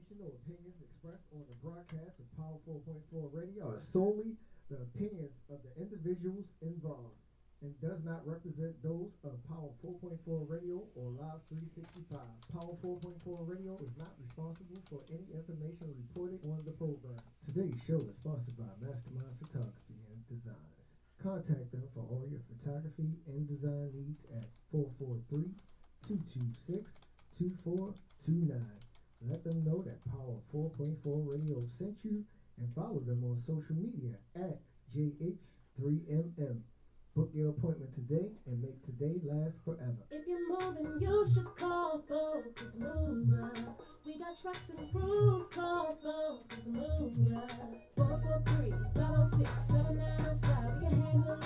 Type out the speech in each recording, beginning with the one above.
information or opinions expressed on the broadcast of Power 4.4 Radio are solely the opinions of the individuals involved and does not represent those of Power 4.4 Radio or Live 365. Power 4.4 Radio is not responsible for any information reported on the program. Today's show is sponsored by Mastermind Photography and Designers. Contact them for all your photography and design needs at 443-226-2429. Let them know that Power 4.4 Radio sent you and follow them on social media at JH3MM. Book your appointment today and make today last forever. If you're moving, you should call Focus Movers. We got trucks and crews, call Focus Movers. 443-506-7905. We can handle it.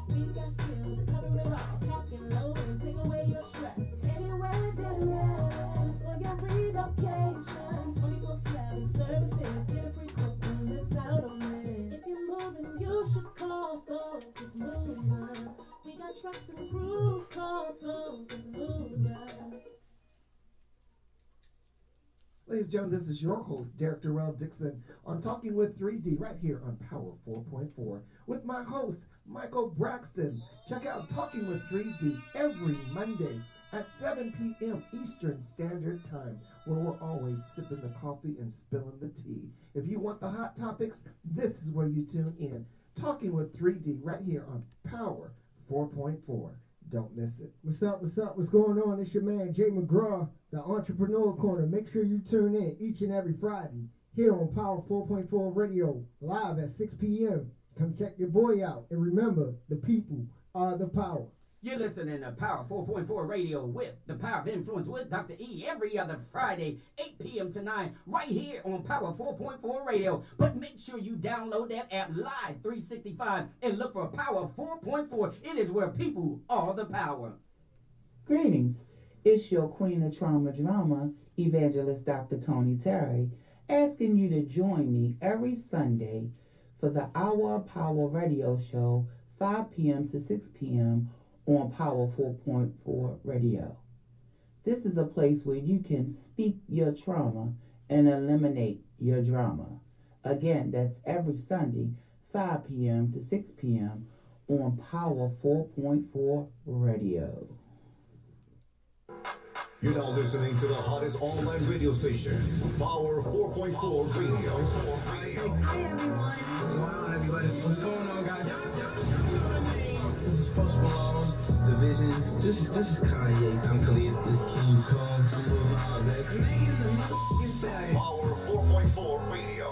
We got skills to cover it all. Pack and load and take away your stress. Anywhere they're living for your relocation. 24/7 services. Get a free quote. Don't miss out on it. If you're moving, you should call Focus Movers. We got trucks and crews, call Focus Movers. Ladies and gentlemen, this is your host, Derek Durrell Dixon, on Talking with 3D right here on Power 4.4 with my host, Michael Braxton. Check out Talking with 3D every Monday at 7 p.m. Eastern Standard Time, where we're always sipping the coffee and spilling the tea. If you want the hot topics, this is where you tune in. Talking with 3D right here on Power 4.4. Don't miss it. What's up, what's up, what's going on? It's your man, Jay McGraw, the Entrepreneur Corner. Make sure you tune in each and every Friday here on Power 4.4 Radio, live at 6 p.m. Come check your boy out. And remember, the people are the power. You're listening to Power 4.4 Radio with The Power of Influence with Dr. E every other Friday, 8 p.m. to 9, right here on Power 4.4 Radio. But make sure you download that app Live 365 and look for Power 4.4. It is where people are the power. Greetings. It's your Queen of Trauma Drama, Evangelist Dr. Tony Terry, asking you to join me every Sunday for the Hour of Power Radio Show, 5 p.m. to 6 p.m. on Power 4.4 Radio. This is a place where you can speak your trauma and eliminate your drama. Again, that's every Sunday, 5 p.m. to 6 p.m. on Power 4.4 Radio. You're now listening to the hottest online radio station, Power 4.4 Radio. Hi everyone. What's going on, everybody? What's going on, guys? This is Post Malone, Division. This is Kanye. I'm Khalid. This King Kong. Power 4.4 Radio.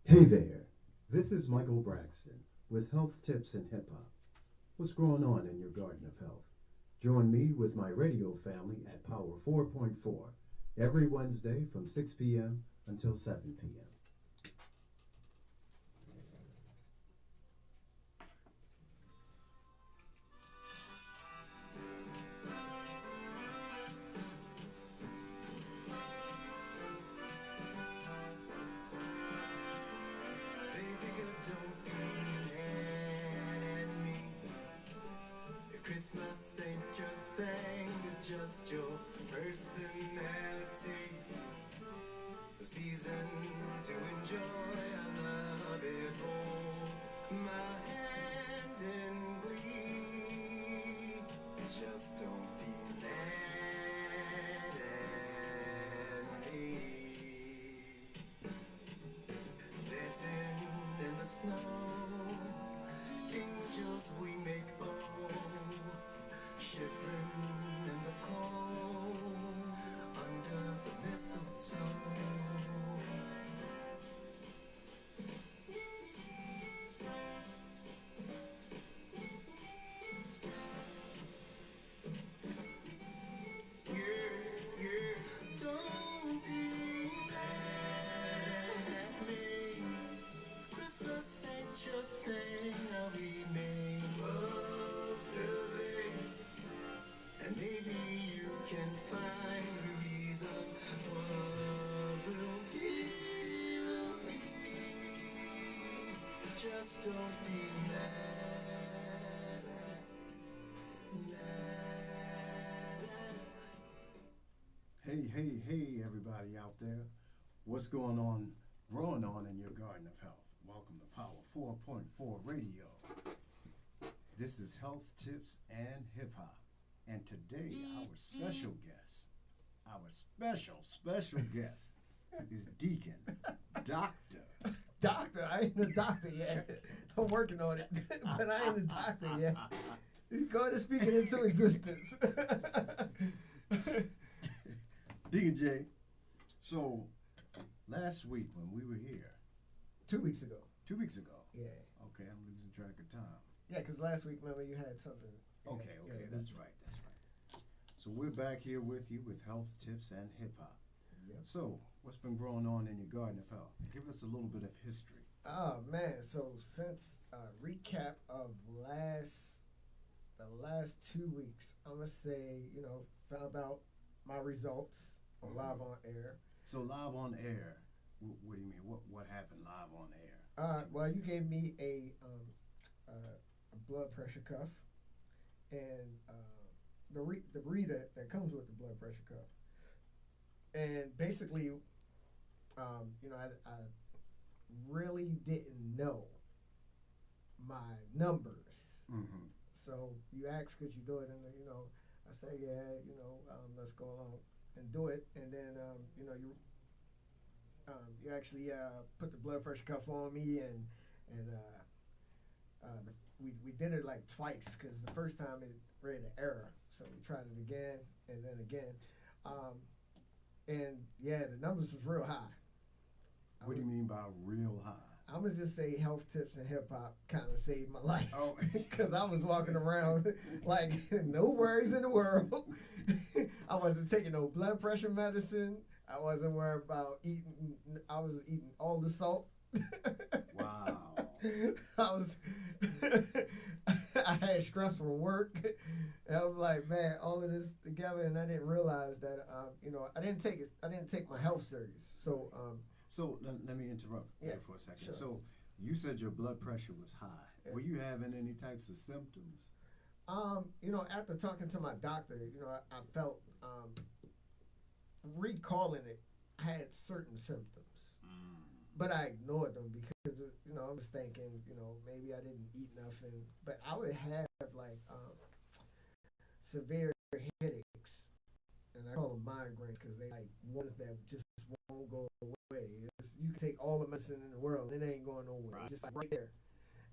Hey there. This is Michael Braxton with Health Tips and Hip Hop. What's going on in your garden of health? Join me with my radio family at Power 4.4 every Wednesday from 6 p.m. until 7 p.m. Christmas ain't your thing, but just your personality. The seasons you enjoy, I love it all. My hand in glee. Just don't be mad at me. Dancing in the snow, angels we make shivering in the cold under the mistletoe. Yeah, don't be mad at me. If Christmas ain't your thing, I'll remain close to thee. And maybe you can find a reason. What will be, will be. Just don't be mad at Hey, everybody out there. What's going on, growing on in your garden of health? Welcome to Power 4.4 Radio. This is Health Tips and Hip Hop. And today, our special guest is Deacon, Doctor. Doctor, I ain't a doctor yet. I'm working on it, but I ain't a doctor yet. Go ahead and speak it into existence. Deacon J. So, last week when we were here. 2 weeks ago. 2 weeks ago? Yeah. Okay, I'm losing track of time. Yeah, because last week, remember, you had something. Okay, that's right. So we're back here with you with health tips and hip hop. Yep. So, what's been growing on in your garden of health? Give us a little bit of history. Oh man, so since recap of the last 2 weeks, I'm gonna say, found out my results live on air. So live on air, what do you mean? What happened live on air? Well, you gave me a blood pressure cuff and the reader that comes with the blood pressure cuff, and basically, I really didn't know my numbers. Mm-hmm. So you asked, could you do it? And I say, yeah, let's go along and do it. And then, you actually put the blood pressure cuff on me, and we did it like twice because the first time it ran an error, so we tried it again and then again, and yeah, the numbers was real high. What do you mean by real high? I'm gonna just say health tips and hip hop kind of saved my life. Oh, because I was walking around like no worries in the world. I wasn't taking no blood pressure medicine. I wasn't worried about eating. I was eating all the salt. Wow. I had stress from work. And I was like, man, all of this together, and I didn't realize that, I didn't take my health serious. So, So let me interrupt there for a second. Sure. So you said your blood pressure was high. Yeah. Were you having any types of symptoms? After talking to my doctor, I felt, recalling it, I had certain symptoms, but I ignored them because, I was thinking, maybe I didn't eat enough, but I would have like severe headaches, and I call them migraines because they like ones that just won't go away. You can take all the medicine in the world, it ain't going nowhere. It's just like right there,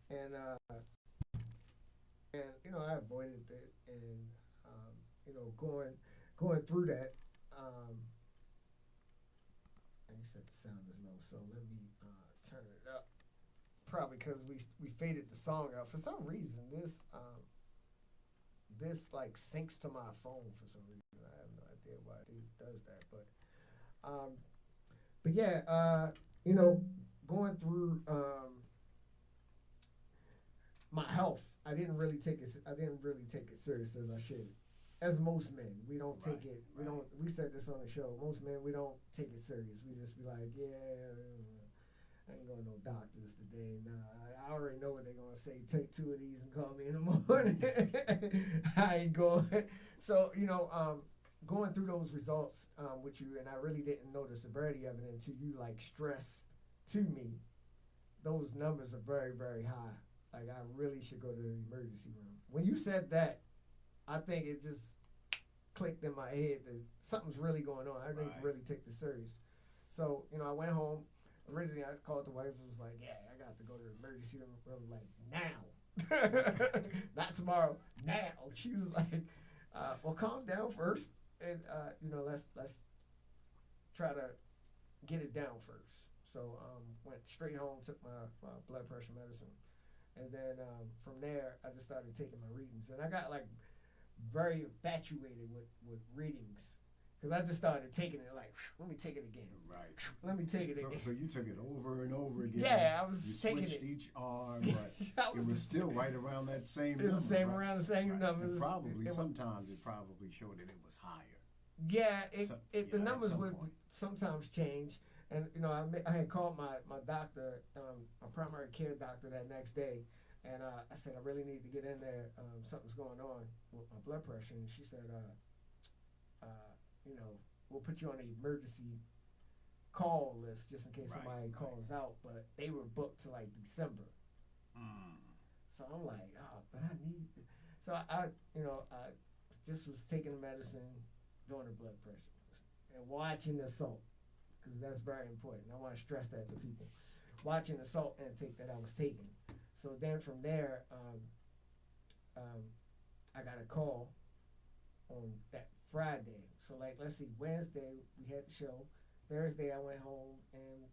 and I avoided it, and going through that. And you said the sound is low, so let me turn it up. Probably because we faded the song out for some reason. This like syncs to my phone for some reason. I have no idea why it does that, but yeah, going through my health, I didn't really take it serious as I should. As most men, we don't take it. We said this on the show. Most men, we don't take it serious. We just be like, yeah, I ain't going to no doctors today. Nah, I already know what they're gonna say. Take 2 of these and call me in the morning. I ain't going. So going through those results with you, and I really didn't know the severity of it until you like stressed to me. Those numbers are very, very high. Like I really should go to the emergency room. When you said that, I think it just clicked in my head that something's really going on. I need to really take this serious. So, I went home. Originally, I called the wife and was like, yeah, I got to go to the emergency room. Like, now. Not tomorrow. Now. She was like, well, calm down first. And, let's try to get it down first. So, went straight home, took my blood pressure medicine. And then from there, I just started taking my readings. And I got, like, very infatuated with readings because I just started taking it like, let me take it again. Right. Let me take it again. So you took it over and over again. Yeah, I was taking it. You switched each arm, but it was still right around that same number. It was around the same numbers. Sometimes it probably showed that it was higher. Yeah, the numbers would sometimes change. And, I had called my doctor, my primary care doctor that next day. And I said, I really need to get in there. Something's going on with my blood pressure. And she said, we'll put you on an emergency call list just in case Right, somebody right. calls out, but they were booked to like December. So I'm like, oh, but I need. So I just was taking the medicine, doing the blood pressure, and watching the salt, because that's very important. I want to stress that to people. Watching the salt intake that I was taking. So then from there, I got a call on that Friday. So like, let's see, Wednesday we had the show. Thursday I went home and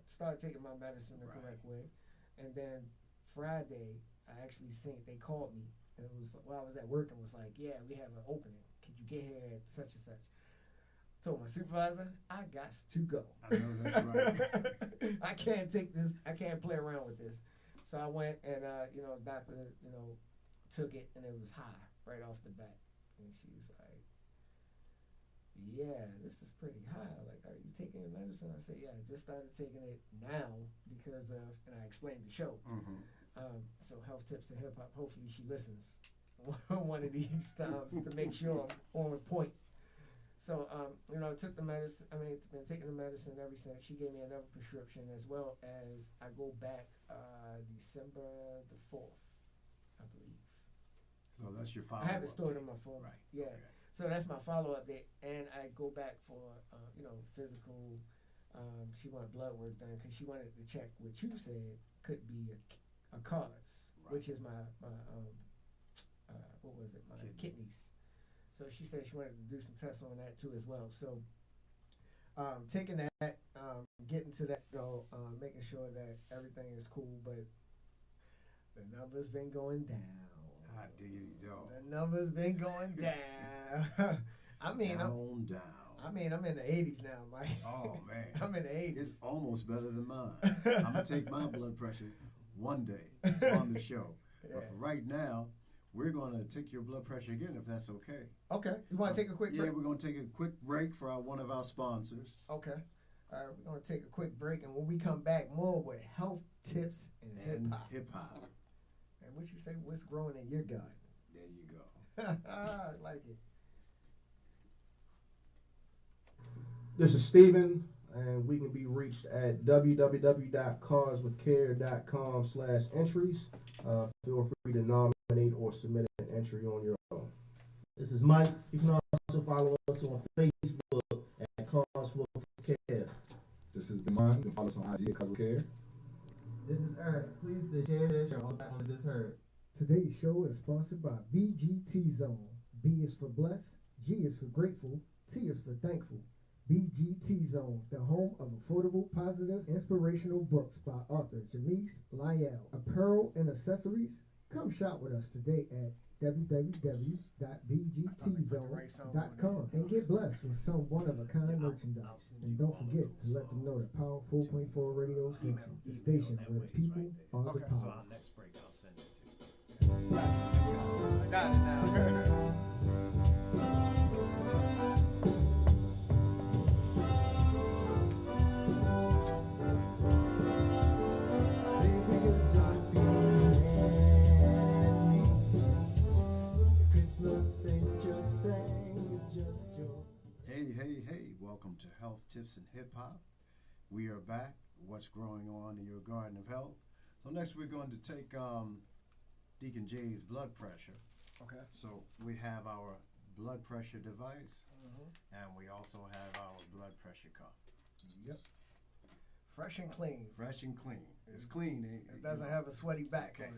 started taking my medicine the correct way, and then Friday I actually seen they called me and it was while I was at work and was like, yeah, we have an opening. Could you get here at such and such? Told my supervisor, I got to go. I know that's right. I can't take this. I can't play around with this. So I went and doctor took it and it was high right off the bat, and she was like, yeah, this is pretty high. Like, are you taking your medicine? I said, yeah, I just started taking it now because of, and I explained the show. So Health Tips and Hip Hop, hopefully she listens one of these times to make sure I'm on point. So, I took the medicine. It's been taking the medicine ever since. She gave me another prescription as well as I go back December the 4th, I believe. So that's your follow-up. I have it stored on my phone. Right. Yeah. Okay. So that's my follow-up date, and I go back for physical. She wanted blood work done because she wanted to check what you said could be a cause, which is my what was it? My kidneys. So she said she wanted to do some tests on that too as well. So taking that, getting to that goal, making sure that everything is cool, but the number's been going down. Hot diggity dog. The number's been going down. I'm in the 80s now, Mike. Oh man. I'm in the 80s. It's almost better than mine. I'm gonna take my blood pressure one day on the show. Yeah. But for right now, we're gonna take your blood pressure again if that's okay. Okay. You want to take a quick break? Yeah, we're gonna take a quick break for one of our sponsors. Okay. All right, we're gonna take a quick break, and when we come back, more with health tips and hip hop. And what you say? What's growing in your garden? There you go. I like it. This is Steven, and we can be reached at www.causewithcare.com/entries. Feel free to nominate or submit an entry on your own. This is Mike. You can also follow us on Facebook at Cause with Care. This is Demond. You can follow us on IG at Cause with Care. This is Eric. Please to share this on this heard. Today's show is sponsored by BGT Zone. B is for blessed, G is for grateful, T is for thankful. BGT Zone, the home of affordable, positive, inspirational books by author Jamise Lyell. Apparel and accessories? Come shop with us today at www.bgtzone.com and get blessed with some one-of-a-kind merchandise. And don't forget to let them know that Power 4.4 Radio sent you, the station where the people are the power. So our next break, I'll send it to you. I got it now. Hey, welcome to Health Tips and Hip Hop. We are back. What's growing on in your garden of health? So next we're going to take Deacon Jay's blood pressure. Okay. So we have our blood pressure device, and we also have our blood pressure cuff. Yep. Fresh and clean. Fresh and clean. It's clean. It doesn't have a sweaty back. Okay.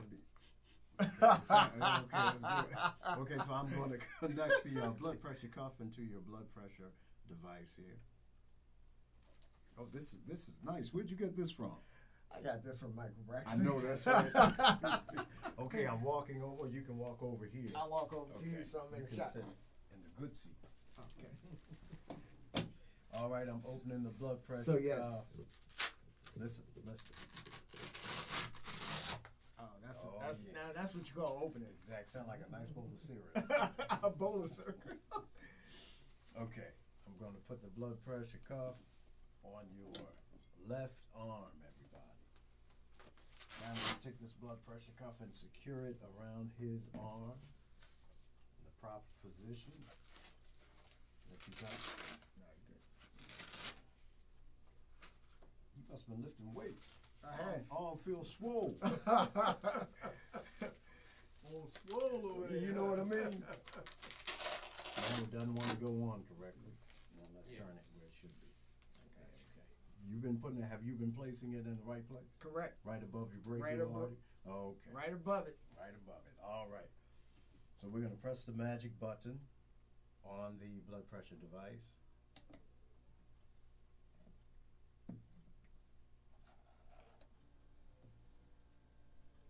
Okay, so I'm going to conduct the blood pressure cuff into your blood pressure device here. Oh, this is nice. Where'd you get this from? I got this from Michael Braxton. I know that's right. Okay, I'm walking over. You can walk over here. I'll walk over to you, so I'm in the shot. Sit in the good seat. Okay. All right, I'm opening the blood pressure. So yes. Listen. Now that's what you call opening. Exact. Sound like a nice bowl of cereal. A bowl of cereal. Okay, I'm going to put the blood pressure cuff on your left arm, everybody. Now I'm going to take this blood pressure cuff and secure it around his arm in the proper position. If must have been lifting weights. I have. Arm feels swole. Oh, swole over there. You know what I mean? It doesn't want to go on correctly. Now let's turn it where it should be. Okay. Have you been placing it in the right place? Correct. Right above your brachial Right above. artery? Okay. Right above it. Right above it. All right. So we're going to press the magic button on the blood pressure device.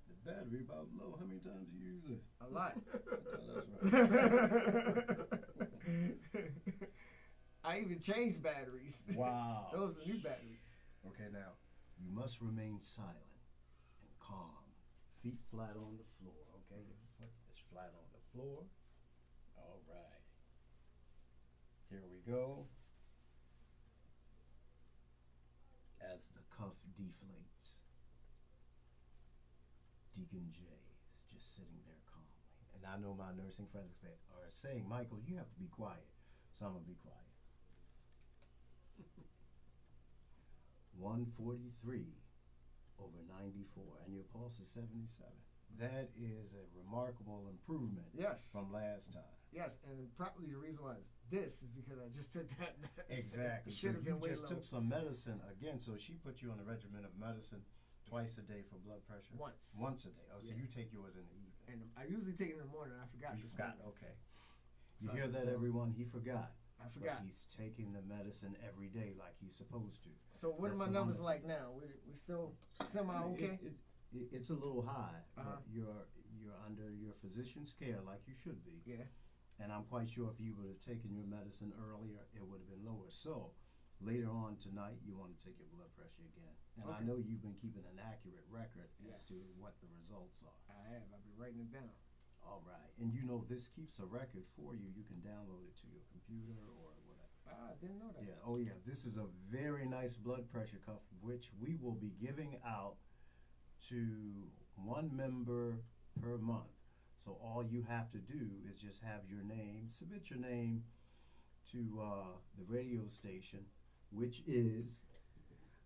The battery about low. How many times do you use it? A lot. That's right. I even changed batteries. Wow. Those are new batteries. Okay, now, you must remain silent and calm. Feet flat on the floor, okay? Your foot is flat on the floor. All right. Here we go. As the cuff deflates, Deacon J is just sitting there calmly. And I know my nursing friends are saying, Michael, you have to be quiet. So I'm going to be quiet. 143 over 94, and your pulse is 77. That is a remarkable improvement. Yes. From last time. Yes, and probably the reason why it's this is because I just took that medicine. Exactly. It should have so been way you just lower. took some medicine again, so she put you on a regimen of medicine twice a day for blood pressure? Once. Once a day. Oh, so Yeah. you take yours in the evening. And I usually take it in the morning. I forgot. You this forgot, morning. okay. You So hear I that, just- everyone? He forgot. I forgot. But he's taking the medicine every day like he's supposed to. So what are my That's numbers wonderful. like now? We still semi okay? It's a little high, Uh-huh. but you're under your physician's care like you should be. Yeah. And I'm quite sure if you would have taken your medicine earlier, it would have been lower. So later on tonight, you want to take your blood pressure again. And I Okay. know you've been keeping an accurate record as to Yes. what the results are. I have. I've been writing it down. All right. And you know this keeps a record for you. You can download it to your computer or whatever. I didn't know that. Yeah. Oh, yeah. This is a very nice blood pressure cuff, which we will be giving out to one member per month. So all you have to do is just have your name, submit your name to the radio station, which is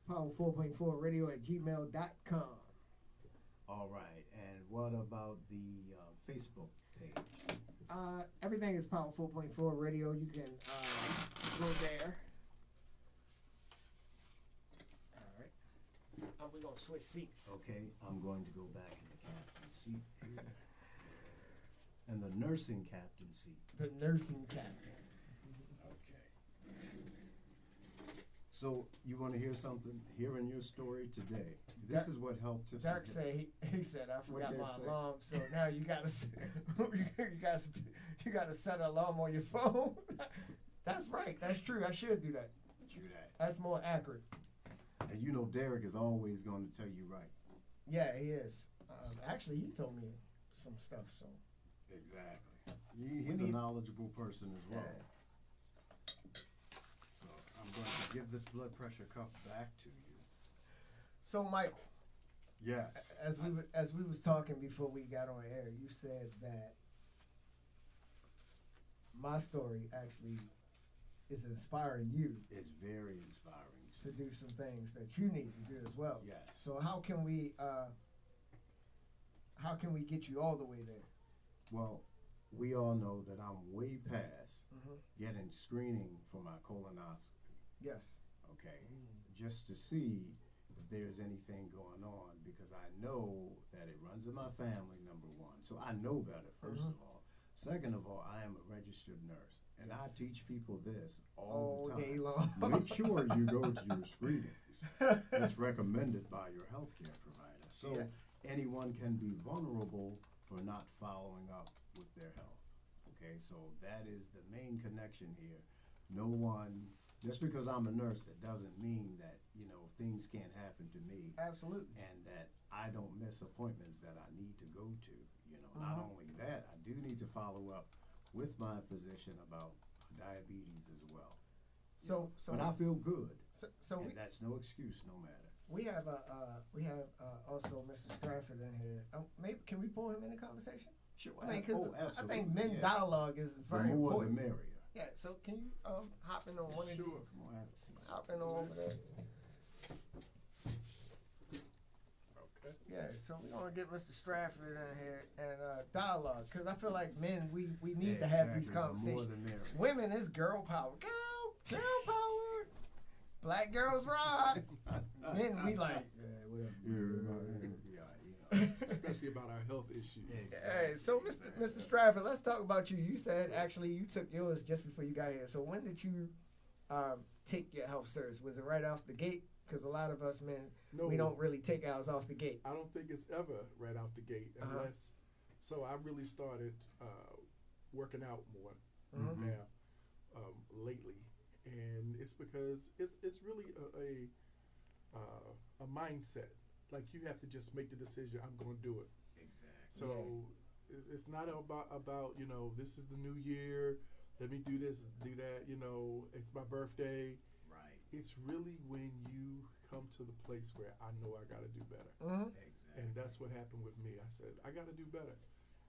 Power 4.4 radio at gmail.com. all right. And what about the Facebook page? Everything is Power 4.4 radio. You can go there. All right. We're going to switch seats. Okay, I'm going to go back in the captain's seat here. And the nursing captain seat. The nursing captain. Okay. So you want to hear something? Hearing your story today. This is what health tips. Derek said he said I forgot Derek my say? alarm, so now you gotta you gotta set an alarm on your phone. That's right. That's true. I should do that. Do that. That's more accurate. And you know Derek is always going to tell you right. Yeah, he is. Actually, he told me some stuff. So Exactly. He's a knowledgeable person as well. Yeah. So I'm going to give this blood pressure cuff back to you. So Michael, Yes. as we was talking before we got on air, you said that my story actually is inspiring you It's very inspiring to do some things that you need to do as well. Yes. So how can we get you all the way there? Well, we all know that I'm way past Mhm. getting screening for my colonoscopy. Yes. Okay, just to see if there's anything going on, because I know that it runs in my family, number one. So I know better, 1st of all. Second of all, I am a registered nurse, and I teach people this all the time. day long. Make sure you go to your screenings. It's recommended by your healthcare provider. So Yes. anyone can be vulnerable for not following up with their health. Okay, so that is the main connection here. No one, just because I'm a nurse, that doesn't mean that, things can't happen to me. Absolutely. And that I don't miss appointments that I need to go to. Not only that, I do need to follow up with my physician about diabetes as well. But I feel good. And that's no excuse, no matter. We have also Mr. Stafford in here. Maybe can we pull him in the conversation? Sure. I mean, because I absolutely. think men dialogue is The very more important. the merrier. Yeah. So can you hop in on one of you? Come on, have a seat. Hop in on over there. Yeah, so we're gonna get Mr. Stafford in here and dialogue, because I feel like men, we need to have these conversations. Women is girl power. Girl power. Black girls rock. Men, we like. Especially about our health issues. Hey, so Mr. Stafford, let's talk about you. You said actually you took yours just before you got here. So when did you take your health service? Was it right off the gate? Because a lot of us men, we don't really take ours off the gate. I don't think it's ever right out the gate unless. So I really started working out more now lately, and it's because it's really a mindset. Like you have to just make the decision. I'm going to do it. Exactly. So it's not about this is the new year. Let me do this, do that. It's my birthday. Right. It's really when you come to the place where I know I got to do better. Exactly. And that's what happened with me. I said I got to do better.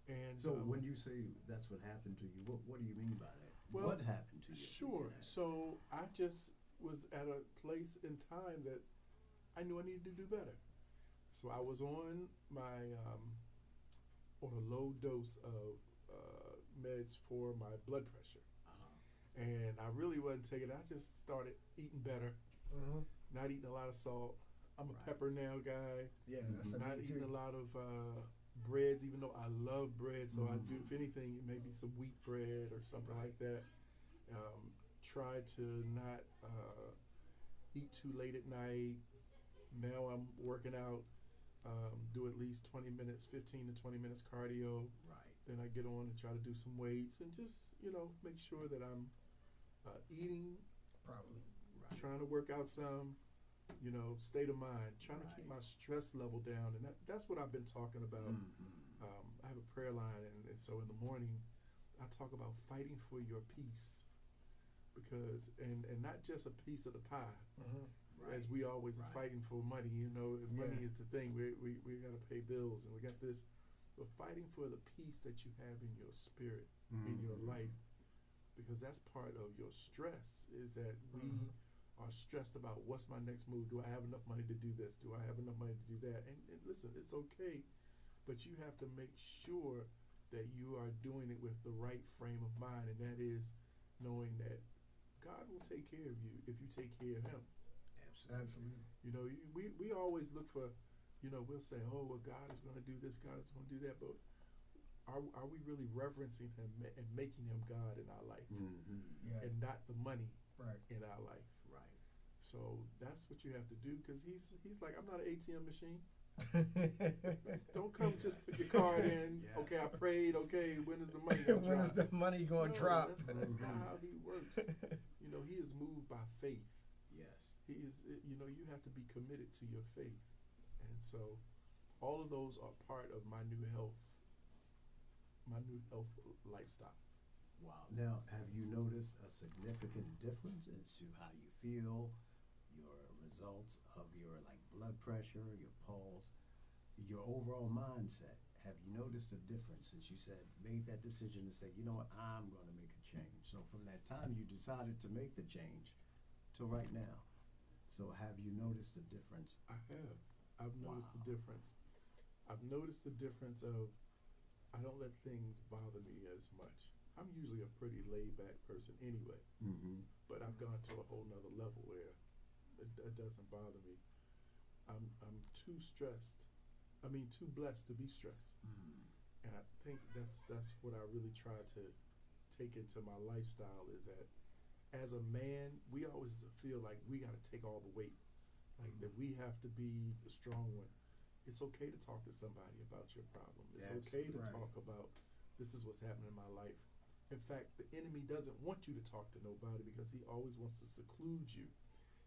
And so when you say that's what happened to you, what do you mean by that? Well, what happened to you? Sure. So I just was at a place in time that I knew I needed to do better. So I was on my on a low dose of meds for my blood pressure, and I really wasn't taking it. I just started eating better, not eating a lot of salt. I'm a pepper now guy. Yeah, that's not eating a lot of breads, even though I love bread. So I do, if anything, maybe some wheat bread or something like that. Try to not eat too late at night. Now I'm working out. Do at least 20 minutes, 15 to 20 minutes cardio. Right. Then I get on and try to do some weights and just, make sure that I'm eating properly. Right. Trying to work out some, state of mind, trying to keep my stress level down. And that's what I've been talking about. I have a prayer line, and so in the morning, I talk about fighting for your peace. Because, and not just a piece of the pie. As we always are fighting for money, money is the thing. We got to pay bills and we got this, but fighting for the peace that you have in your spirit, in your life, because that's part of your stress. Is that we are stressed about what's my next move? Do I have enough money to do this? Do I have enough money to do that? And listen, it's okay, but you have to make sure that you are doing it with the right frame of mind, and that is knowing that God will take care of you if you take care of Him. Absolutely. We always look for, we'll say, oh, well, God is going to do this, God is going to do that, but are we really reverencing Him and making Him God in our life, and not the money in our life? Right. So that's what you have to do, because he's like, I'm not an ATM machine. Don't come just put your card in. Okay, I prayed. Okay, when is the money going to drop? When is the money going to drop? That's not how He works. He is moved by faith. Yes. He is, you have to be committed to your faith. And so all of those are part of my new health lifestyle. Wow. Now, have you noticed a significant difference as to how you feel, your results of your blood pressure, your pulse, your overall mindset? Have you noticed a difference since you made that decision to say, you know what, I'm going to make a change? So from that time you decided to make the change to right now. So have you noticed a difference? I have. I've noticed the difference. I've noticed the difference of I don't let things bother me as much. I'm usually a pretty laid-back person anyway, but I've gone to a whole nother level where it doesn't bother me. I'm too blessed to be stressed, and I think that's what I really try to take into my lifestyle. Is that as a man, we always feel like we got to take all the weight, like that we have to be the strong one. It's okay to talk to somebody about your problem. It's okay to talk about this is what's happening in my life. In fact, the enemy doesn't want you to talk to nobody because he always wants to seclude you.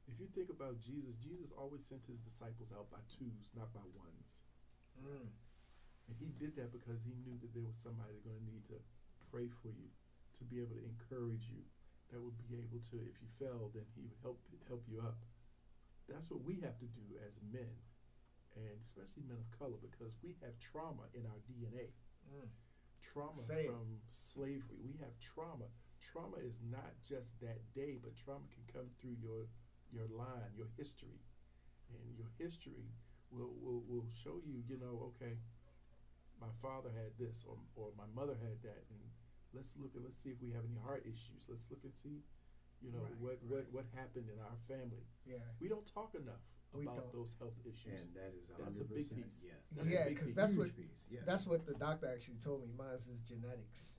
If you think about Jesus, Jesus always sent his disciples out by twos, not by ones. And he did that because he knew that there was somebody going to need to pray for you, to be able to encourage you, that would be able to, if you fell, then he would help you up. That's what we have to do as men, and especially men of color, because we have trauma in our DNA. Trauma from slavery. We have trauma. Trauma is not just that day, but trauma can come through your line, your history. And your history will show you, you know, okay, my father had this, or my mother had that, and let's see if we have any heart issues. Let's look and see, you know, what happened in our family. Yeah. We don't talk enough about those health issues. And that is 100%. That's a big piece. Yes. Yeah, because that's what Yes. that's what the doctor actually told me. Mine is genetics.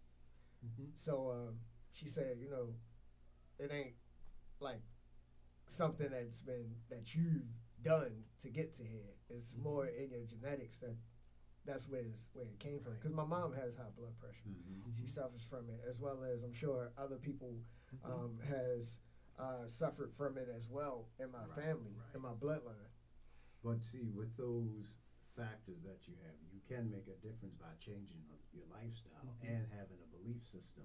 So she said, you know, it ain't like something that you've done to get to here. It's more in your genetics that's where it came from. Because my mom has high blood pressure. She suffers from it, as well as I'm sure other people has suffered from it as well in my family, in my bloodline. But see, with those factors that you have, you can make a difference by changing your lifestyle and having a belief system,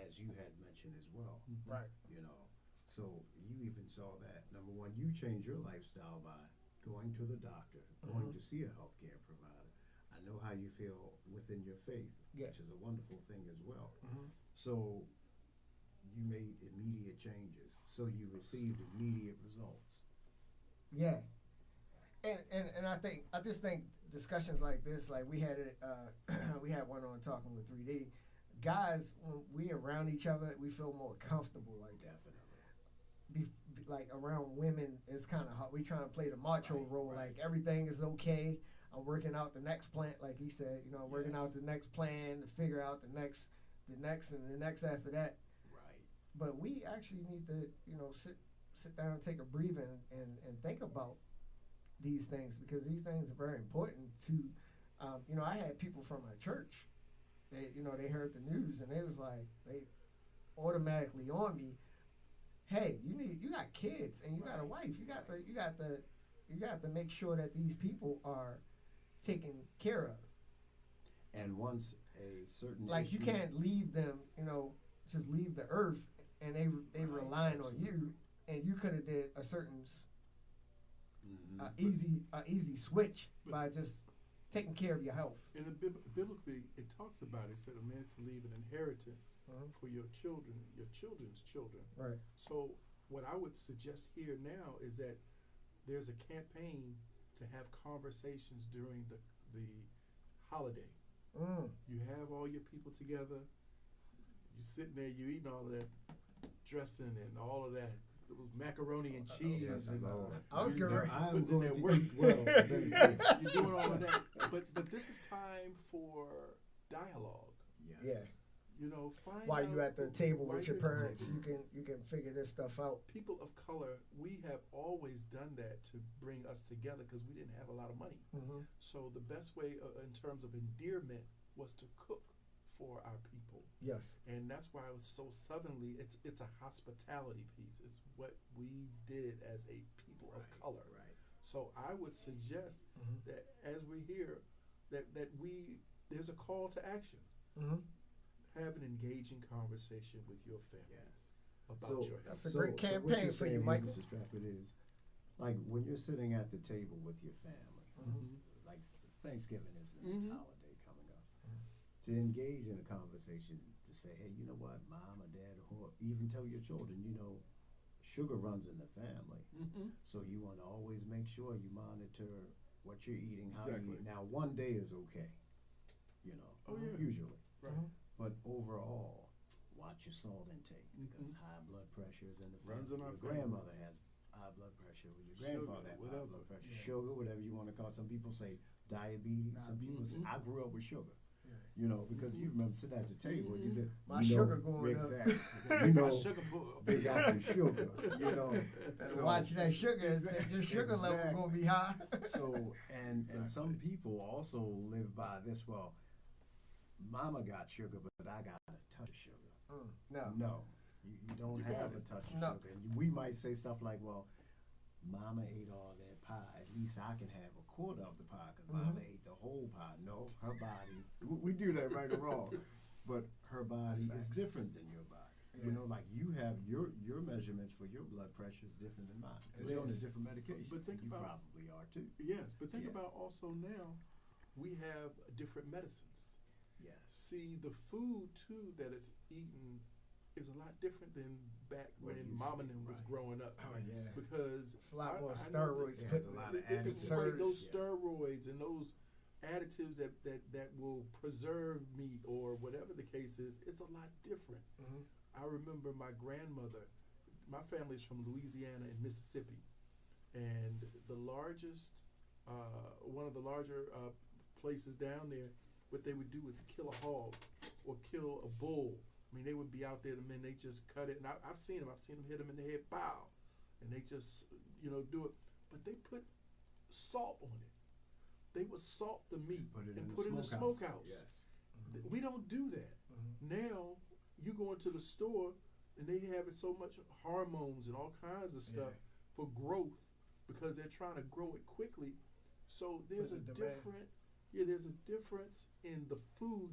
as you had mentioned as well. Right. You know, so you even saw that. Number one, you changed your lifestyle by going to the doctor, going to see a healthcare provider. I know how you feel within your faith, which is a wonderful thing as well. So you made immediate changes. So you received immediate results. Yeah. And I just think discussions like this, like we had it, we had one on Talking with 3D. Guys, when we around each other, we feel more comfortable. Like like around women, it's kind of hard. We trying to play the macho role, like everything is okay. I'm working out the next plan, like he said. You know, I'm working out the next plan to figure out the next, and the next after that. Right. But we actually need to, you know, sit down, take a breather, and think about these things, because these things are very important to, you know, I had people from my church, they heard the news and they was like, they automatically on me, hey, you got kids and you got a wife, you got to make sure that these people are taken care of. And once a certain you can't leave them, you know, just leave the earth and they relying on you, and you could have did a certain easy switch by just taking care of your health. And biblically, it talks about it. It said a man to leave an inheritance for your children, your children's children. Right. So what I would suggest here now is that there's a campaign to have conversations during the holiday. You have all your people together. You sitting there, you eating all of that dressing and all of that. It was macaroni and cheese. And I was going I'm going to work. eat well. You're doing all of that. But this is time for dialogue. Yes. Yeah. You know, find while out you at the table with your you're at the parents, table. you can figure this stuff out. People of color, we have always done that to bring us together because we didn't have a lot of money. So the best way in terms of endearment was to cook for our people. Yes. And that's why it was so southernly. It's a hospitality piece. It's what we did as a people of color. Right. So I would suggest that as we hear that there's a call to action. Have an engaging conversation with your family about your health. That's a great campaign for you, Michael. Mr. Stafford, is like when you're sitting at the table with your family, like Thanksgiving is the next holiday coming up, to engage in a conversation, to say, hey, you know what, mom or dad, or even tell your children, you know, sugar runs in the family. So you want to always make sure you monitor what you're eating, how you eat. Now, one day is okay, you know, usually. Right. But overall, watch your salt intake, because high blood pressure is in the Runs in family. our Your grandmother has high blood pressure, or your grandfather has high blood pressure, sugar, whatever you want to call it. Some people say diabetes. Some people say, I grew up with sugar. You know, because you remember sitting at the table, you did my sugar going up. You know, My sugar pull. they got the sugar. You know, so watch that sugar. Your sugar level gonna be high. So and some people also live by this. Well, mama got sugar, but I got a touch of sugar. No, you don't have a touch of sugar. And we might say stuff like, well, mama ate all that pie. At least I can have a quarter of the pie because mama ate the whole pie. No, her body, we do that right or wrong, but her body is different than your body. You know, like you have your measurements for your blood pressure is different than mine. We're on a different medication. But think you about, probably are too. Yes, but think about also now, we have different medicines. Yes. See, the food too that it's eaten is a lot different than back when mama and them was growing up. Oh yeah. Because it's a lot more I know steroids. that Put a lot of additives. those steroids and those additives that will preserve meat or whatever the case is, it's a lot different. Mm-hmm. I remember my grandmother. My family's from Louisiana and Mississippi, and the largest, one of the larger places down there, what they would do is kill a hog or kill a bull. I mean, they would be out there, the men, they just cut it, and I've seen them hit them in the head, bow, and they just, do it. But they put salt on it. They would salt the meat and put it in the smokehouse. Yes. We don't do that. Now, you go into the store, and they have it so much hormones and all kinds of stuff for growth because they're trying to grow it quickly. So there's there's a difference in the food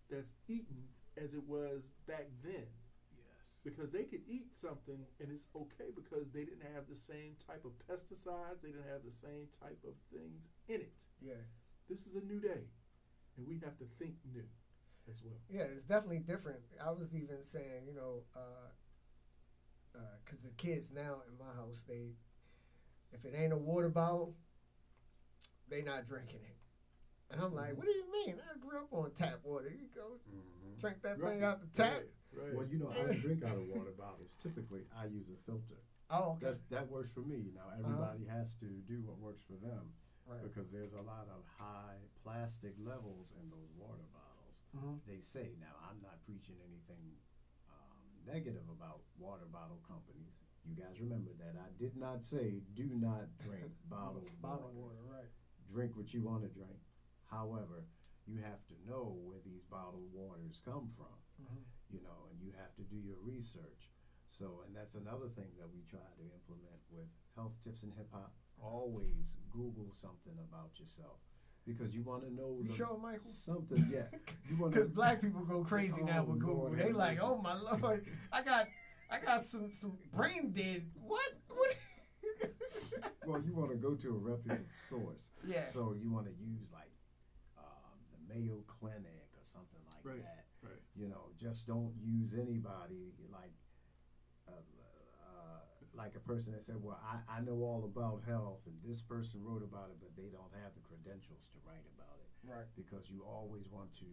that's eaten as it was back then. Yes. Because they could eat something and it's okay because they didn't have the same type of pesticides, they didn't have the same type of things in it. Yeah. This is a new day, and we have to think new as well. Yeah, it's definitely different. I was even saying, because the kids now in my house, if it ain't a water bottle, they not drinking it. And I'm like, what do you mean? I grew up on tap water. You go drink that thing out the tap. Right. Well, I don't drink out of water bottles. Typically, I use a filter. Oh, okay. That works for me. Now, everybody has to do what works for them. Right. Because there's a lot of high plastic levels in those water bottles. They say, now I'm not preaching anything negative about water bottle companies. You guys remember that I did not say do not drink bottled water, right? Drink what you want to drink. However, you have to know where these bottled waters come from, and you have to do your research. So, and that's another thing that we try to implement with Health Tips in Hip Hop. Always Google something about yourself. Because you want to know something, yeah. Because black people go crazy now with Google. Lord, they like, oh my Lord, I got some brain dead. What? Well, you want to go to a reputable source. Yeah. So you want to use like the Mayo Clinic or something like that. Right. Just don't use anybody like a person that said, well, I know all about health and this person wrote about it, but they don't have the credentials to write about it. Right. Because you always want to,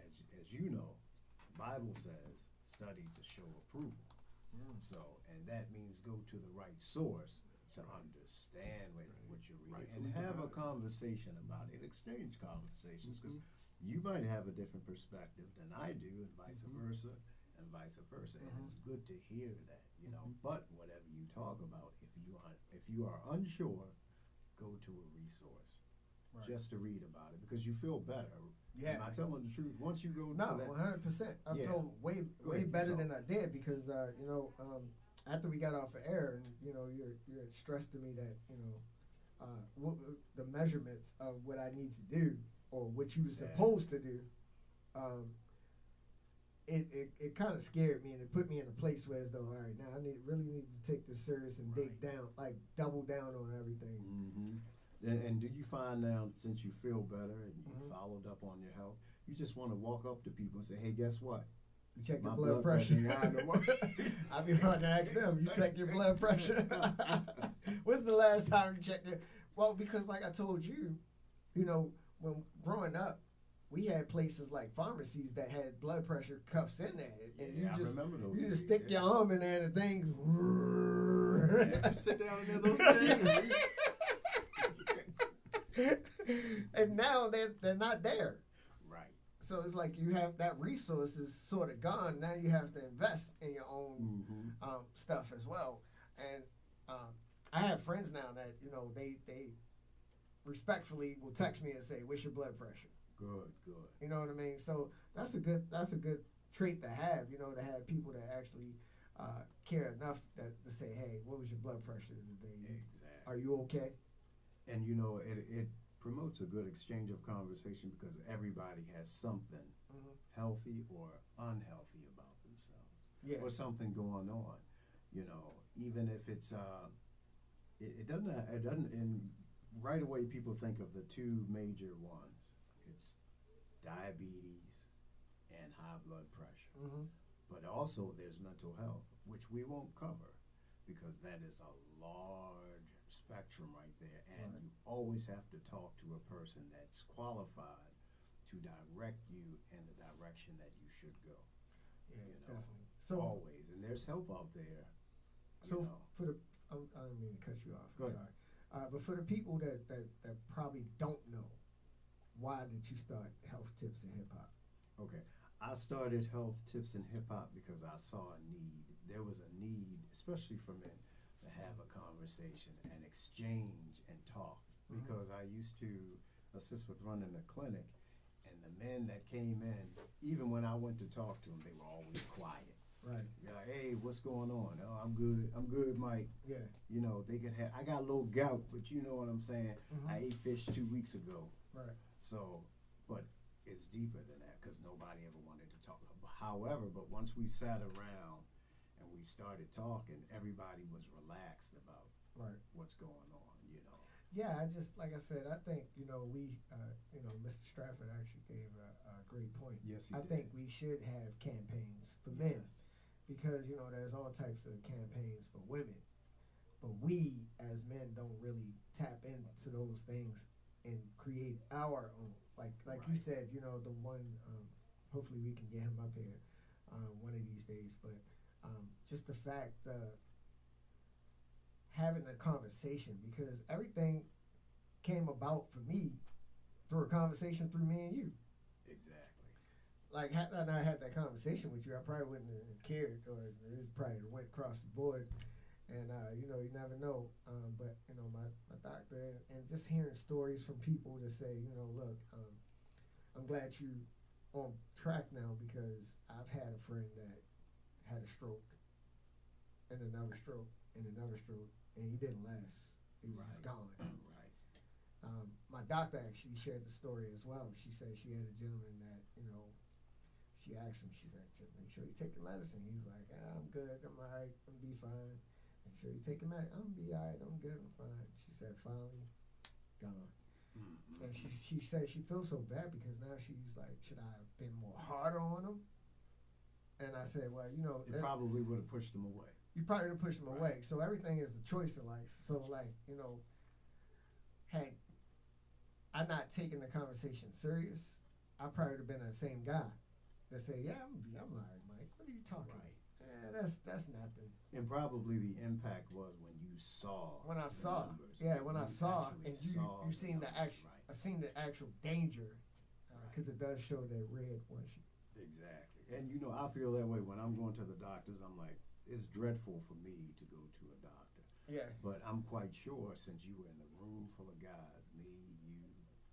as you know, the Bible says, study to show approval. So, and that means go to the right source to understand what you're reading and have a conversation about it, exchange conversations, because you might have a different perspective than I do and vice versa. And it's good to hear that, but whatever you talk about, if you are unsure, go to a resource just to read about it because you feel better. Yeah. Am I telling the truth? Once you go to No, that, 100%. I feel way better than I did because after we got off of air and you stressed to me that the measurements of what I need to do or what you were supposed to do. It kind of scared me and it put me in a place where as though, all right, now I really need to take this serious and dig down, like double down on everything. And do you find now, since you feel better and you followed up on your health, you just want to walk up to people and say, hey, guess what? You check your blood pressure. I'd be hard to ask them. You check your blood pressure. When's the last time you checked it? Well, because like I told you, when growing up, we had places like pharmacies that had blood pressure cuffs in there, and you just stick your arm in there and the thing. You sit down in there, those things. And now they're not there. Right. So it's like you have that resource is sort of gone. Now you have to invest in your own stuff as well. And I have friends now that they respectfully will text me and say, "What's your blood pressure?" Good. You know what I mean? So that's a good trait to have. To have people that actually care enough to say, "Hey, what was your blood pressure today? Exactly. Are you okay?" And it promotes a good exchange of conversation because everybody has something healthy or unhealthy about themselves, or something going on. Even if it's it doesn't. And right away, people think of the two major ones. It's diabetes and high blood pressure. But also there's mental health, which we won't cover because that is a large spectrum right there. And you always have to talk to a person that's qualified to direct you in the direction that you should go. Yeah, you know, definitely. So always. And there's help out there. So for the, I don't mean to cut you off. Go I'm ahead. sorry. But for the people that probably don't know, why did you start Health Tips in Hip Hop? Okay. I started Health Tips in Hip Hop because I saw a need. There was a need, especially for men, to have a conversation and exchange and talk. Because I used to assist with running a clinic, and the men that came in, even when I went to talk to them, they were always quiet. Right. You're like, hey, what's going on? Oh, I'm good, Mike. Yeah. You know, they could have, I got a little gout, but you know what I'm saying? I ate fish 2 weeks ago. Right. So, but it's deeper than that because nobody ever wanted to talk. However, but once we sat around and we started talking, everybody was relaxed about what's going on, you know. Yeah, I just, like I said, I think, you know, Mr. Stafford actually gave a great point. Yes, he I did. think we should have campaigns for men because, you know, there's all types of campaigns for women. But we, as men, don't really tap into those things and create our own. Like you said, you know, the one, hopefully we can get him up here one of these days. But just the fact having a conversation, because everything came about for me through a conversation through me and you. Exactly. Like, had I not had that conversation with you, I probably wouldn't have cared, or it probably went across the board. And, you know, you never know. But, you know, my doctor, and just hearing stories from people to say, you know, look, I'm glad you on track now because I've had a friend that had a stroke and another stroke and another stroke, and he didn't last. He was just gone. My doctor actually shared the story as well. She said she had a gentleman that, you know, she asked him, she said, make sure you take your medicine. He's like, I'm good, I'm all right, I'm be fine. Make sure you take your medicine. I'm be all right, I'm good, I'm fine. She said, finally, gone. And she said she feels so bad because now she's like, should I have been more harder on him? And I said, well, you know. It probably would have pushed them away. You probably would have pushed them away. So everything is a choice in life. So, like, you know, had I not taken the conversation serious, I probably would have been the same guy that say, yeah, I'm all right, Mike. What are you talking about? That's nothing. And probably the impact was when you saw. When I saw, numbers. when I saw, and you seen the actual, I seen the actual danger, because it does show that red once you. Exactly, and you know I feel that way when I'm going to the doctors. I'm like, it's dreadful for me to go to a doctor. Yeah. But I'm quite sure since you were in the room full of guys, me, you,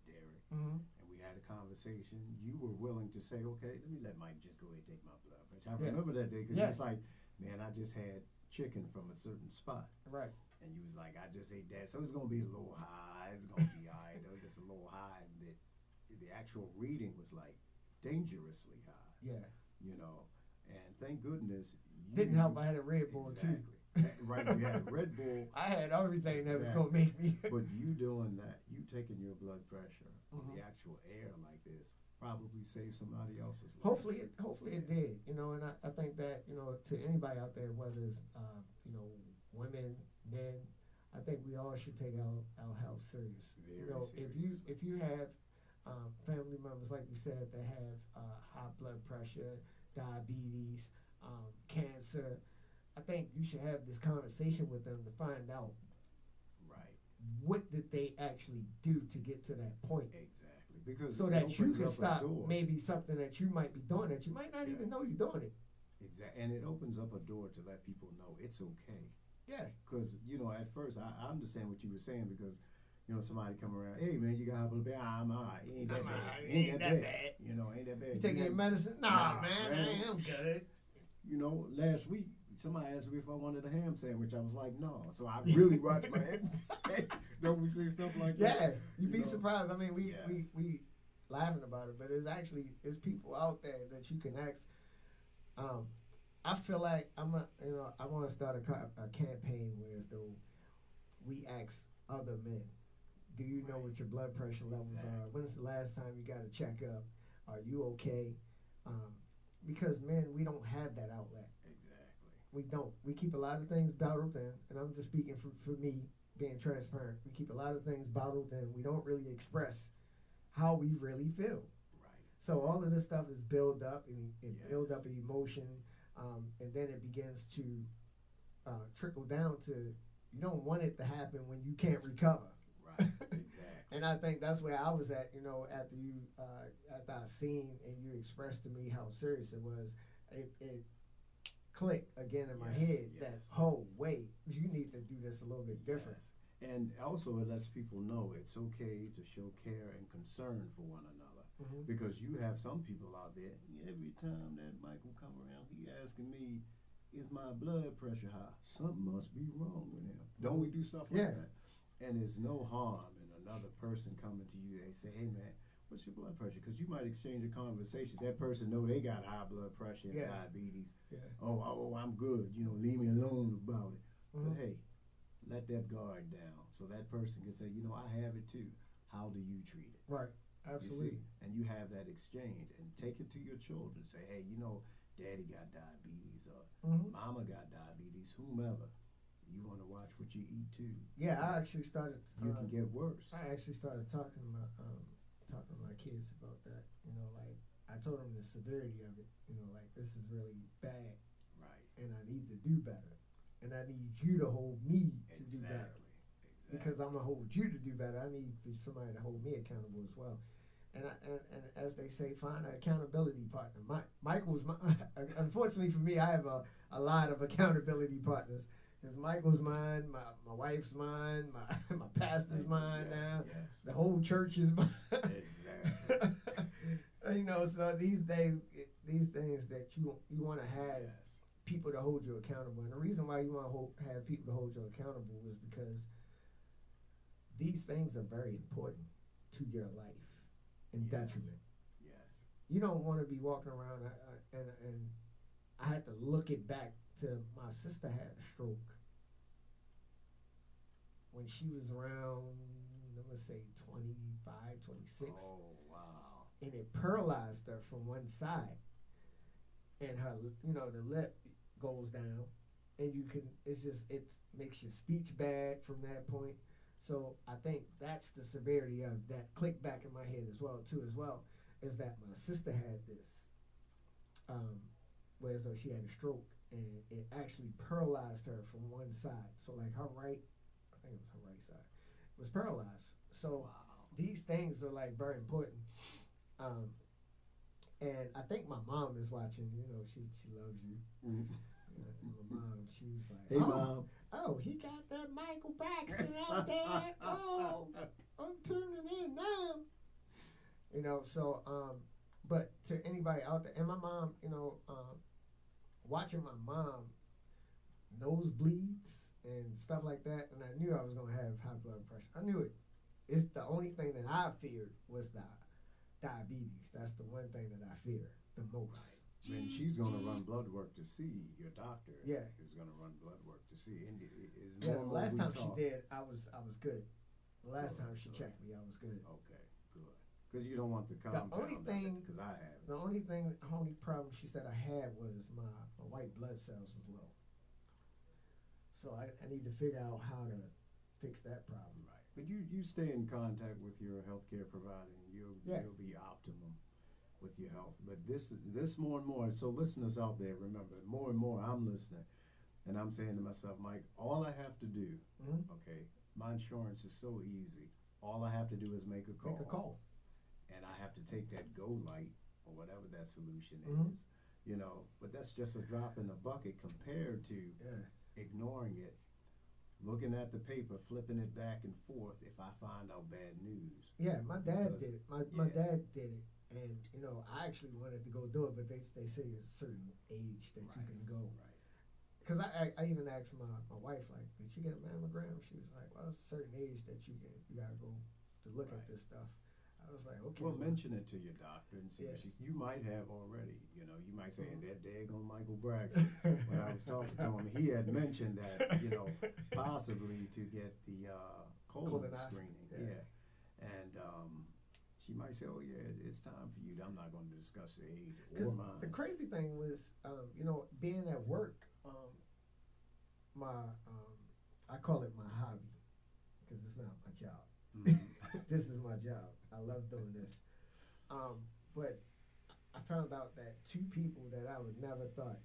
Derek, and we had a conversation, you were willing to say, okay, let me let Mike just go ahead and take my blood pressure. I remember that day because you was like, man, I just had chicken from a certain spot. Right. And you was like, I just ate that. So it's going to be a little high. It's going to be all right. It was just a little high. And the actual reading was like dangerously high. Yeah. You know, and thank goodness. Didn't help. I had a Red Bull too. Right, you had a Red Bull. I had everything that was going to make me. But you doing that, you taking your blood pressure on the actual air like this, probably saved somebody else's life. Hopefully it did. You know, and I think that, you know, to anybody out there, whether it's, you know, women, men, I think we all should take our health serious. Very you know, serious. if you have family members, like you said, that have high blood pressure, diabetes, cancer, I think you should have this conversation with them to find out what did they actually do to get to that point. Exactly. Because so that you can stop maybe something that you might be doing that you might not even know you're doing it. Exactly. And it opens up a door to let people know it's okay. Yeah. Because, you know, at first, I understand what you were saying because, you know, somebody come around, hey, man, you got high blood pressure. I'm all right. Ain't that bad. Ain't that bad. You know, ain't that bad. You taking your medicine? Nah, man, I am good. You know, last week, somebody asked me if I wanted a ham sandwich. I was like, no. So I really watch my head. Don't we see stuff like that? Yeah, you'd be surprised. I mean, we laughing about it, but it's people out there that you can ask. I feel like I want to start a campaign where as though we ask other men, do you know what your blood pressure levels are? When's the last time you got a checkup? Are you okay? because men, we don't have that outlet. Exactly. We don't. We keep a lot of things bottled in, and I'm just speaking for me, being transparent. We keep a lot of things bottled in. We don't really express how we really feel. Right. So all of this stuff is built up and Yes. build up emotion, and then it begins to trickle down to you don't want it to happen when you can't recover. Right. Exactly. And I think that's where I was at, after I seen and you expressed to me how serious it was, it clicked again in my head that, oh, wait, you need to do this a little bit different. Yes. And also it lets people know it's okay to show care and concern for one another. Mm-hmm. Because you have some people out there, every time that Michael come around, he asking me, is my blood pressure high? Something must be wrong with him. Don't we do stuff like that? And there's no harm in another person coming to you. They say, hey, man, what's your blood pressure? Because you might exchange a conversation. That person know they got high blood pressure and diabetes. Yeah. Oh, I'm good. Leave me alone about it. Mm-hmm. But hey, let that guard down so that person can say, I have it too. How do you treat it? Right. Absolutely. You see? And you have that exchange and take it to your children. Say, hey, daddy got diabetes or mama got diabetes, whomever. You want to watch what you eat too. Yeah, I actually started. You can get worse. I actually started talking to my kids about that. Like I told them the severity of it. Like this is really bad. Right. And I need to do better. And I need you to hold me to do better. Exactly. Because I'm gonna hold you to do better. I need for somebody to hold me accountable as well. And as they say, find an accountability partner. Michael's unfortunately for me, I have a lot of accountability partners. Because Michael's mine, my wife's mine, my pastor's mine now. Yes. The whole church is mine. Exactly. So these things that you want to have people to hold you accountable. And the reason why you want to have people to hold you accountable is because these things are very important to your life and detriment. Yes. You don't want to be walking around and I had to look it back to my sister had a stroke when she was around, I'm going to say 25, 26. Oh, wow. And it paralyzed her from one side. And her, the lip goes down. And it makes your speech bad from that point. So I think that's the severity of that click back in my head as well, is that my sister had this, whereas though she had a stroke. And it actually paralyzed her from one side. So like I think it was her right side, was paralyzed. So these things are like very important. And I think my mom is watching. She loves you. My mom, she's like, hey, Mom. Oh, he got that Michael Braxton out there. Oh, I'm tuning in now. But to anybody out there, and my mom, watching my mom nosebleeds and stuff like that, and I knew I was going to have high blood pressure. I knew it. It's the only thing that I feared was the diabetes. That's the one thing that I fear the most. Right. And she's going to run blood work to see your doctor. Yeah, is going to run blood work to see. And the last time she did, I was good. The last time she checked me, I was good. Okay, good. Because you don't want the compound. The only thing, because I have. The only problem she said I had was my white blood cells was low. So I need to figure out how to fix that problem. Right. But you stay in contact with your healthcare provider, and you'll be optimum with your health. But this more and more. So listeners out there, remember, more and more I'm listening, and I'm saying to myself, Mike, all I have to do, okay, my insurance is so easy. All I have to do is make a call. Make a call. And I have to take that go light or whatever that solution is, but that's just a drop in the bucket compared to ignoring it, looking at the paper, flipping it back and forth if I find out bad news. Yeah, my dad did it. My dad did it. And, I actually wanted to go do it, but they say it's a certain age that you can go. Right. Because I even asked my wife, like, did you get a mammogram? She was like, well, it's a certain age that you got to go to look at this stuff. I was like, okay. Well, mention it to your doctor and see if you might have already. You might say, that daggone Michael Braxton. When I was talking to him, he had mentioned that, possibly to get the colon screening. Yeah. And she might say, "Oh yeah, it's time for you." I'm not going to discuss the age or 'Cause mine. the crazy thing was, you know, being at work, my I call it my hobby because it's not my job. This is my job. I love doing this. But I found out that two people that I would never thought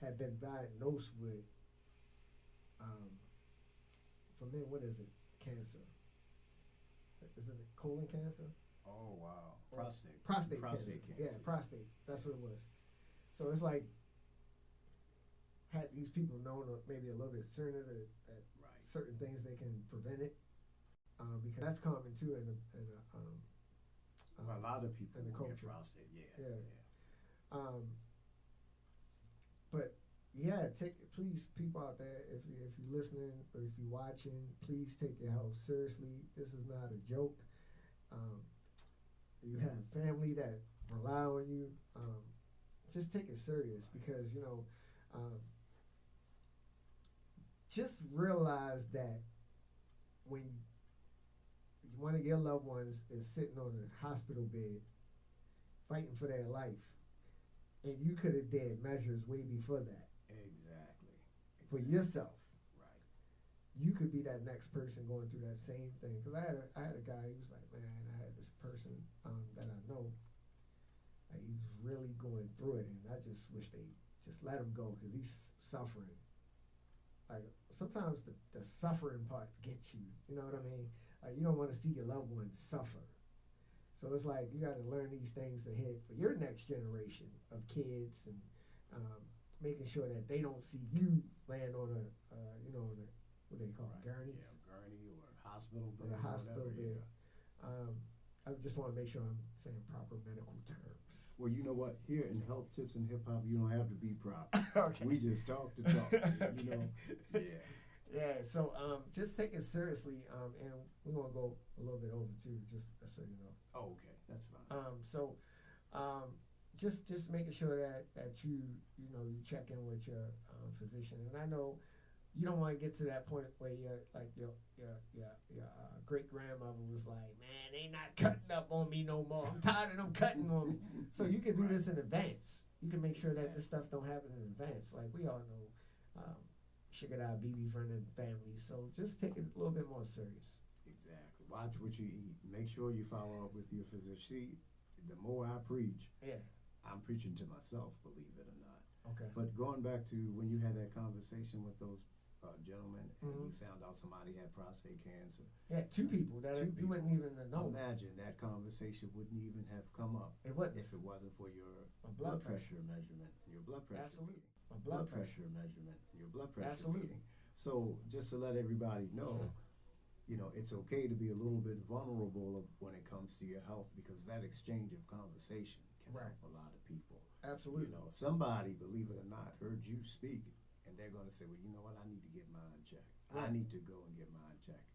had been diagnosed with, for men, what is it? Cancer. Is it colon cancer? Oh wow, prostate. Prostate cancer. Yeah, prostate. That's what it was. So it's like, had these people known maybe a little bit sooner that certain things they can prevent it, because that's common too in Well, a lot of people in the will get culture. prostate. Yeah. Yeah. But yeah, please, people out there, if you're listening or if you're watching, please take your health seriously. This is not a joke. You have family that rely on you. Just take it serious because just realize that when one of your loved ones is sitting on a hospital bed fighting for their life, and you could have did measures way before that. Exactly. For yourself. Right. You could be that next person going through that same thing. Because I had a guy, he was like, man, I had this person that I know, and he was really going through it, and I just wish they just let him go because he's suffering. Like, sometimes the suffering parts get you, you know what I mean? Like, you don't want to see your loved ones suffer. So it's like you got to learn these things ahead for your next generation of kids, and making sure that they don't see you land on a, what they call it, gurneys? Yeah, gurney or hospital bed. Or a hospital whatever, bed. I just want to make sure I'm saying proper medical terms. Well, you know what? Here in Health Tips and Hip Hop, you don't have to be proper. Okay. We just talk to talk. You know? Yeah. Yeah, so just take it seriously, and we're going to go a little bit over too, just so you know. Oh, okay. That's fine. Just making sure that you check in with your physician. And I know you don't want to get to that point where you're like your great grandmother was like, man, they not cutting up on me no more. I'm tired of them cutting on me. So you can do this in advance. You can make sure that this stuff don't happen in advance. Like we all know, sugar diabetes running in families. So just take it a little bit more serious. Exactly. Watch what you eat. Make sure you follow up with your physician. See, the more I preach, I'm preaching to myself, believe it or not. Okay. But going back to when you had that conversation with those gentlemen, and you found out somebody had prostate cancer. Yeah, two people that you wouldn't even know. Imagine that conversation wouldn't even have come up if it wasn't for your blood pressure measurement, your blood pressure. Absolutely. Reading. Blood pressure measurement, your blood pressure. Absolutely. Reading. So just to let everybody know, it's okay to be a little bit vulnerable when it comes to your health, because that exchange of conversation can help a lot of people. Absolutely. Somebody, believe it or not, heard you speak, and they're going to say, well, you know what, I need to get mine checked. I need to go and get mine checked.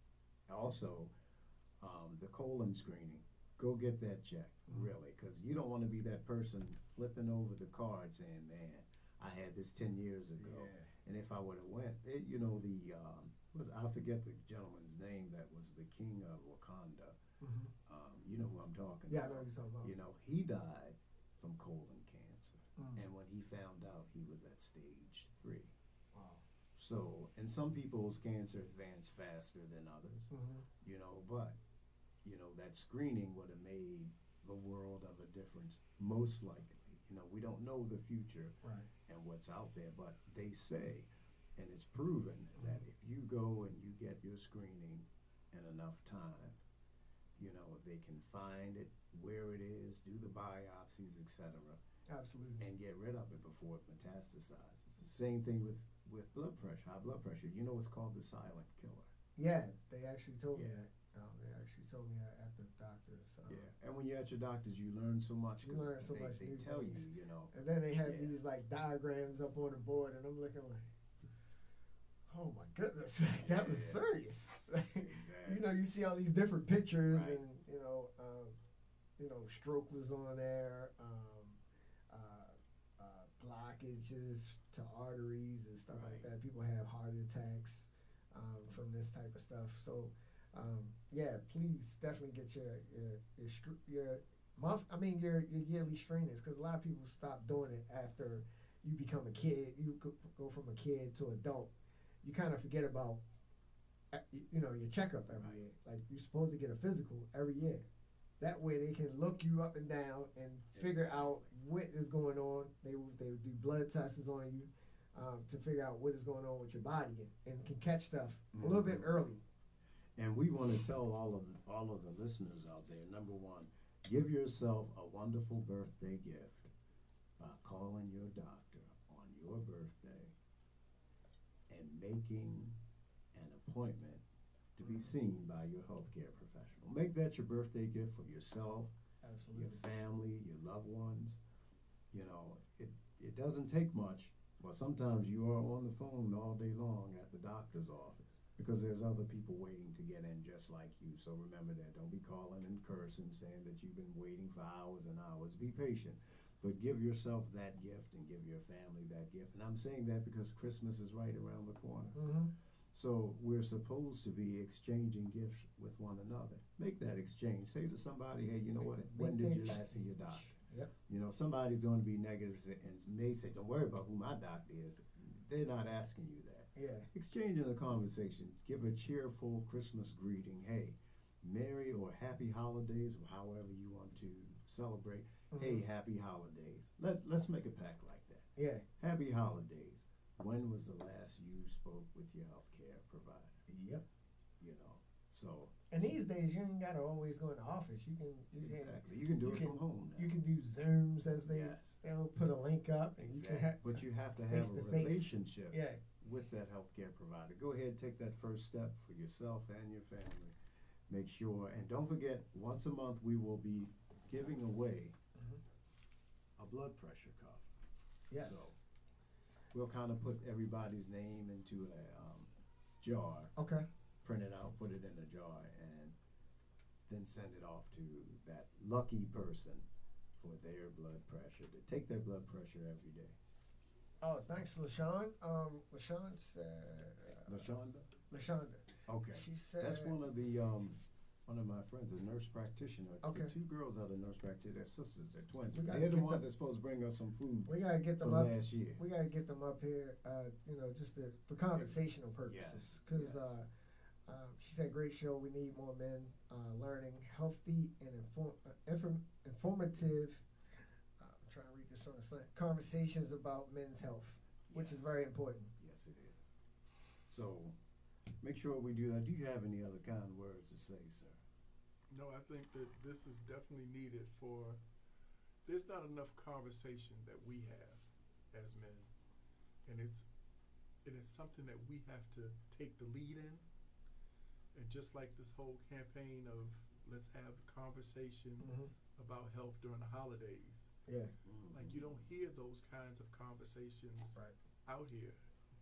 Also, the colon screening, go get that checked, really, because you don't want to be that person flipping over the card saying, man, I had this 10 years ago. Yeah. And if I would have went, I forget the gentleman's name that was the king of Wakanda. You know who I'm talking about. Yeah, I know who you're talking about. He died from colon cancer. And when he found out, he was at stage 3. Wow. So, and some people's cancer advanced faster than others, but, that screening would have made the world of a difference, most likely. We don't know the future and what's out there, but they say, and it's proven, that if you go and you get your screening in enough time, they can find it, where it is, do the biopsies, etc. Absolutely. And get rid of it before it metastasizes. It's the same thing with blood pressure, high blood pressure. It's called the silent killer. Yeah, they actually told me that. They actually told me that at the doctor's. And when you're at your doctor's, you learn so much. You learn so much. They tell things. you, And then they have these like diagrams up on the board, and I'm looking like, oh my goodness, that was serious. Exactly. You see all these different pictures, and stroke was on there, blockages to arteries and stuff like that. People have heart attacks from this type of stuff. So Yeah, please definitely get your month. I mean your yearly screenings, because a lot of people stop doing it after you become a kid. You go from a kid to adult. You kind of forget about your checkup every year. Like you're supposed to get a physical every year. That way they can look you up and down and figure out what is going on. They would do blood tests on you to figure out what is going on with your body and can catch stuff a little bit early. And we want to tell all of the listeners out there, number one, give yourself a wonderful birthday gift by calling your doctor on your birthday and making an appointment to be seen by your healthcare professional. Make that your birthday gift for yourself, your family, your loved ones. It doesn't take much, but sometimes you are on the phone all day long at the doctor's office because there's other people waiting to get in just like you. So remember that. Don't be calling and cursing, saying that you've been waiting for hours and hours. Be patient, but give yourself that gift and give your family that gift. And I'm saying that because Christmas is right around the corner. Mm-hmm. So we're supposed to be exchanging gifts with one another. Make that exchange. Say to somebody, hey, you know what? When did you last see your doctor? Yep. Somebody's going to be negative and may say, don't worry about who my doctor is. They're not asking you that. Yeah. Exchanging the conversation. Give a cheerful Christmas greeting. Hey, Merry or Happy Holidays, or however you want to celebrate. Mm-hmm. Hey, Happy Holidays. Let's make a pact like that. Yeah. Happy Holidays. When was the last you spoke with your healthcare provider? Yep. So. And these days, you ain't gotta always go in the office. You can do it from home now. You can do Zooms as they'll put a link up, and you can have. But you have to have a relationship. Yeah. With that healthcare provider. Go ahead, take that first step for yourself and your family. Make sure, and don't forget, once a month we will be giving away a blood pressure cuff. Yes. So we'll kind of put everybody's name into a jar. Okay. Print it out, put it in a jar, and then send it off to that lucky person for their blood pressure, to take their blood pressure every day. Oh, thanks, LaShawn. LaShawn said. LaShonda. Okay. She said. That's one of my friends, a nurse practitioner. Okay. The two girls are the nurse practitioner. They're sisters. They're twins. They're the ones that's supposed to bring us some food. We gotta get them from up last year. We gotta get them up here. Just for conversational purposes. Because she said, "Great show. We need more men learning healthy and informative." Trying to read this on the slant. Conversations about men's health, which is very important. Yes, it is. So, make sure we do that. Do you have any other kind words to say, sir? No, I think that this is definitely needed for. There's not enough conversation that we have as men, and it's something that we have to take the lead in. And just like this whole campaign of let's have a conversation about health during the holidays. Yeah. Like you don't hear those kinds of conversations out here,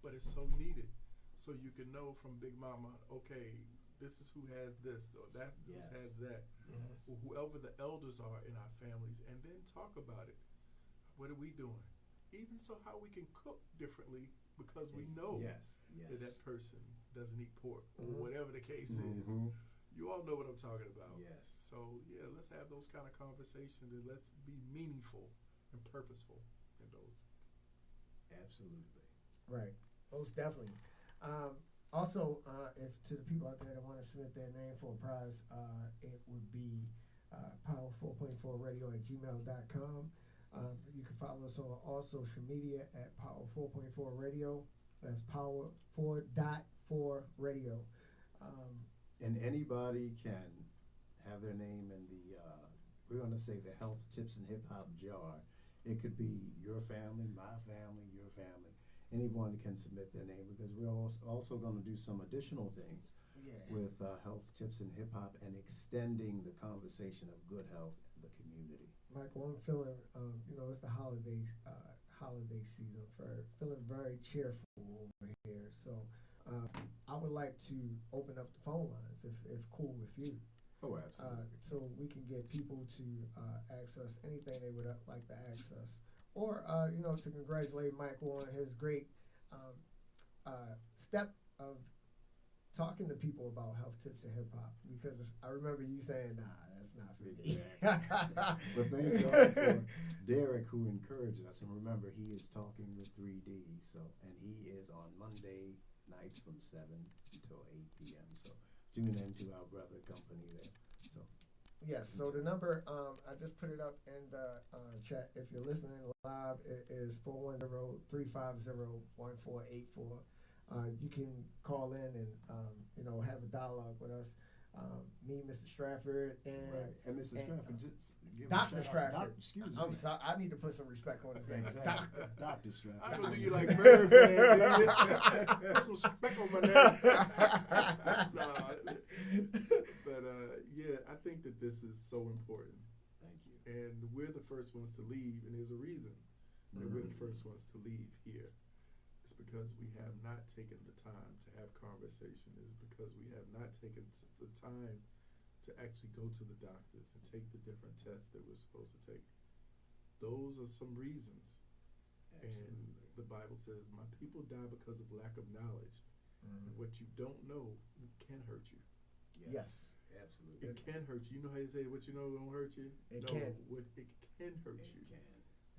but it's so needed. So you can know from Big Mama, okay, this is who has this or that who has that, or whoever the elders are in our families, and then talk about it. What are we doing? Even so, how we can cook differently because we know that person doesn't eat pork or whatever the case is. You all know what I'm talking about. Yes. So, let's have those kind of conversations and let's be meaningful and purposeful in those. Absolutely. Right. Most definitely. Also, if to the people out there that want to submit their name for a prize, it would be power4.4radio@gmail.com. You can follow us on all social media at Power4.4 Radio. That's Power4.4 Radio. And anybody can have their name in the, we're going to say the Health Tips and Hip Hop jar. It could be your family, my family, your family. Anyone can submit their name because we're also going to do some additional things with Health Tips and Hip Hop and extending the conversation of good health in the community. Michael, I'm feeling, it's the holiday season. Feeling very cheerful over here. So I would like to open up the phone lines if cool with you. Oh, absolutely. So we can get people to ask us anything they would like to ask us. Or, to congratulate Michael on his great step of talking to people about health tips and hip hop, because I remember you saying, "Nah, that's not for me." But thank God for Derek, who encouraged us. And remember, he is talking with 3D. So, and he is on Monday nights from 7 until 8 p.m. So tune in to our brother company there. So. Yes, so the number, I just put it up in the chat. If you're listening live, it is 410-350-1484. You can call in and, have a dialogue with us. Me, Mr. Stratford, and... Right. And Mr. Stratford, just give Dr. Stratford. Excuse me. I'm sorry, I need to put some respect on his name. Exactly. Dr. Stratford. I know you like Merv, man. Put some respect on my name. But yeah, I think that this is so important. Thank you. And we're the first ones to leave, and there's a reason that we're the first ones to leave here. It's because we have not taken the time to have conversation. It's because we have not taken the time to actually go to the doctors and take the different tests that we're supposed to take. Those are some reasons. Absolutely. And the Bible says, my people die because of lack of knowledge. And what you don't know can hurt you. Yes. Absolutely. It can hurt you. You know how you say what you know won't hurt you? It can. It can hurt you.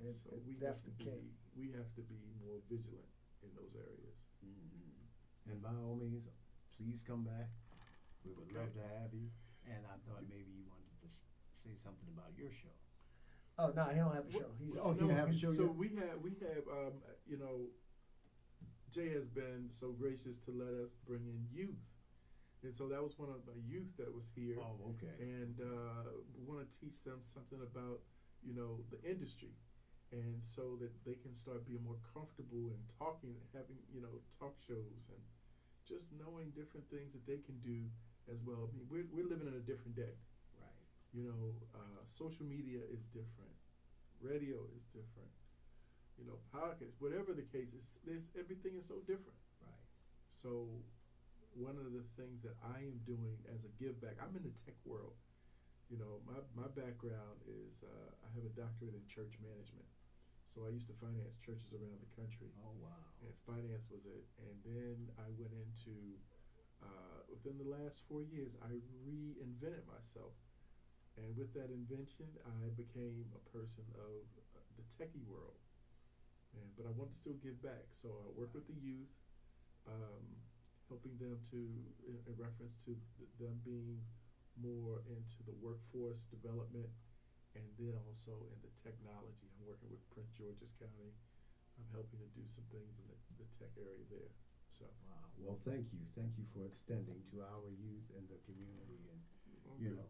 It So it we definitely have to be more vigilant in those areas. Mm-hmm. And by all means, please come back. We would love to have you. And I thought maybe you wanted to say something about your show. Oh no, he don't have a show. He don't have a show So yet? we have Jay has been so gracious to let us bring in youth. And so that was one of my youth that was here. Oh, okay. And we want to teach them something about, the industry. And so that they can start being more comfortable in talking, having, talk shows and just knowing different things that they can do as well. I mean, we're living in a different day. Right. Social media is different. Radio is different. Podcasts, whatever the case is, everything is so different. Right. So one of the things that I am doing as a give back, I'm in the tech world. My background is I have a doctorate in church management. So I used to finance churches around the country. Oh, wow. And finance was it. And then I went into, within the last 4 years, I reinvented myself. And with that invention, I became a person of the techie world. But I want to still give back. So I work with the youth, helping them in reference to them being more into the workforce development, and then also in the technology. I'm working with Prince George's County. I'm helping to do some things in the tech area there. So. Wow. Well, thank you for extending to our youth and the community, and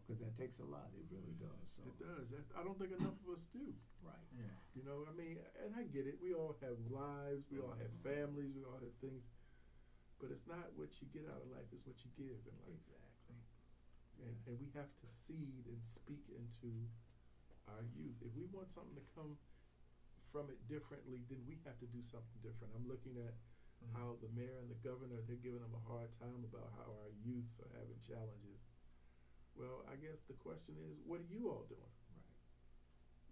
because that takes a lot. It really does. So. It does. I don't think enough of us do. Right. Yeah. And I get it. We all have lives. We all have families. We all have things. But it's not what you get out of life. It's what you give in life. Exactly. And we have to seed and speak into our youth. If we want something to come from it differently, then we have to do something different. I'm looking at how the mayor and the governor, they're giving them a hard time about how our youth are having challenges. Well, I guess the question is, what are you all doing? Right.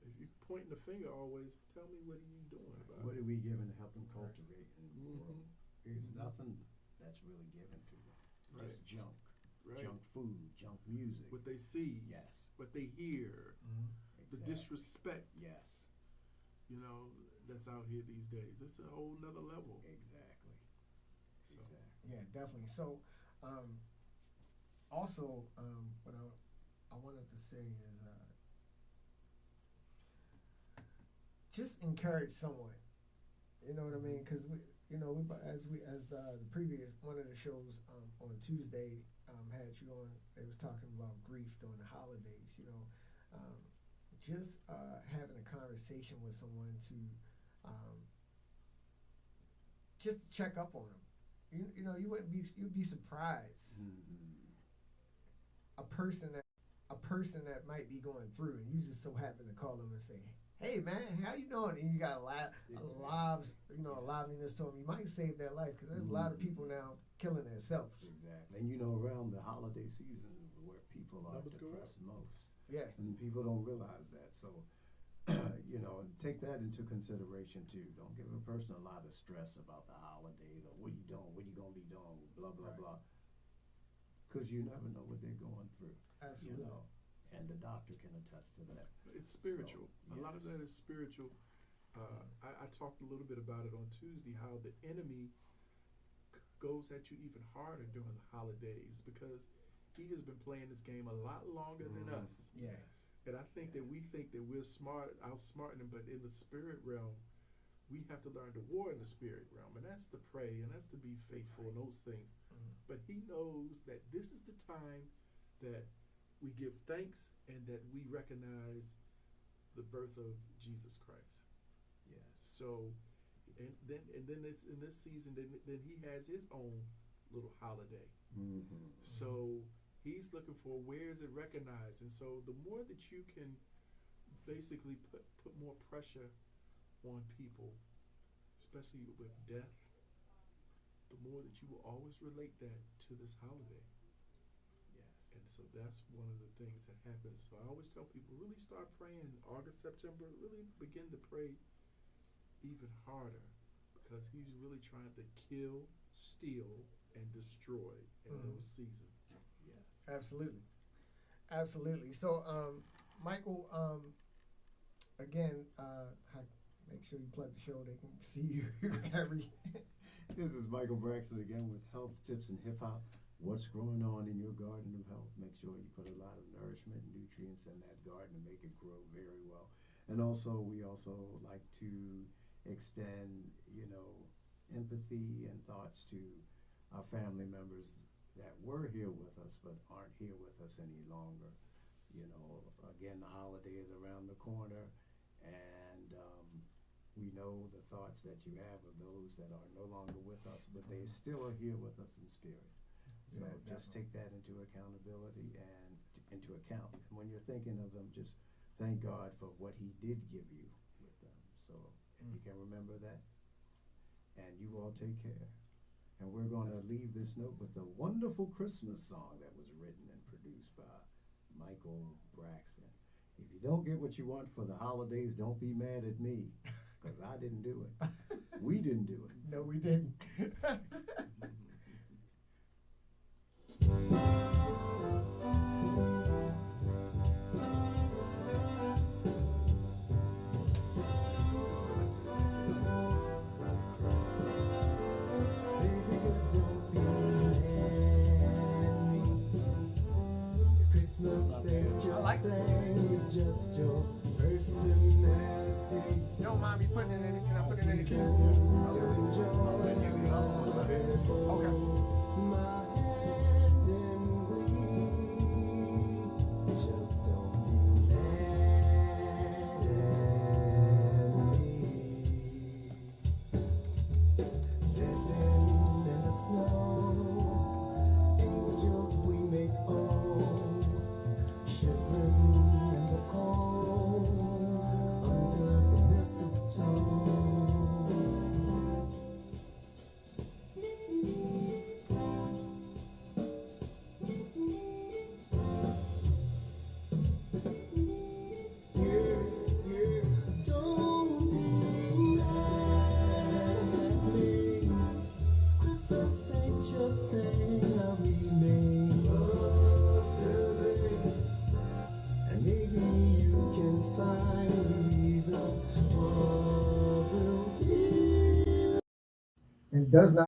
If you're pointing the finger always, tell me, what are you doing about What it? are we giving to help them cultivate in the world? There's nothing that's really given to them. Right. Just junk. Right. Junk food, junk music. What they see, Yes. what they hear, the Exactly. disrespect, Yes. that's out here these days. It's a whole nother level. Exactly. So. Exactly. Yeah, definitely. So, also, what I wanted to say is, just encourage someone. You know what I mean? Because as the previous one of the shows on Tuesday had you on, they was talking about grief during the holidays. Just having a conversation with someone to just to check up on them. You'd be surprised. A person that might be going through, and you just so happen to call them and say, "Hey man, how you doing?" And you got liveliness to them. You might save their life, because there's a lot of people now killing themselves. Exactly. And around the holiday season where people are depressed most. Yeah. And people don't realize that. So, take that into consideration too. Don't give a person a lot of stress about the holidays or what you doing, what you gonna be doing, blah blah blah. because you never know what they're going through. Absolutely. You know, and the doctor can attest to that. It's spiritual. So, A lot of that is spiritual. I talked a little bit about it on Tuesday, how the enemy goes at you even harder during the holidays because he has been playing this game a lot longer than us. Yes. And I think that we think that we're smart, outsmarting him, but in the spirit realm, we have to learn to war in the spirit realm, and that's to pray, and that's to be faithful, and those things. But he knows that this is the time that we give thanks and that we recognize the birth of Jesus Christ. Yes. So, and then it's in this season, then he has his own little holiday. Mm-hmm. So he's looking for where is it recognized, and so the more that you can basically put more pressure on people, especially with death, the more that you will always relate that to this holiday. Yes. And so that's one of the things that happens. So I always tell people, really start praying August, September, really begin to pray even harder, because he's really trying to kill, steal, and destroy in those seasons. Yes. Absolutely. Absolutely. So, Michael, again, make sure you plug the show. They can see you every. This is Michael Braxton again with Health Tips and Hip Hop. What's growing on in your garden of health? Make sure you put a lot of nourishment and nutrients in that garden to make it grow very well. And also, we also like to extend, empathy and thoughts to our family members that were here with us but aren't here with us any longer. Again, the holiday is around the corner, and we know the thoughts that you have of those that are no longer with us, but they still are here with us in spirit. So just take that into accountability and into account. And when you're thinking of them, just thank God for what he did give you with them. So you can remember that. And you all take care. And we're going to leave this note with a wonderful Christmas song that was written and produced by Michael Braxton. If you don't get what you want for the holidays, don't be mad at me, because I didn't do it. We didn't do it. No, we didn't. Christmas ain't your thing, it's just your personality. You don't mind me putting it in? Can I put it in again? To enjoy. Okay. My hand in glee. Just don't be mad at me. Dancing in the snow, angels we make old. Shivering in the cold under the mistletoe. Don't be mad at me. Christmas ain't your thing, I'll remain. And maybe you can find a reason what will be. And does not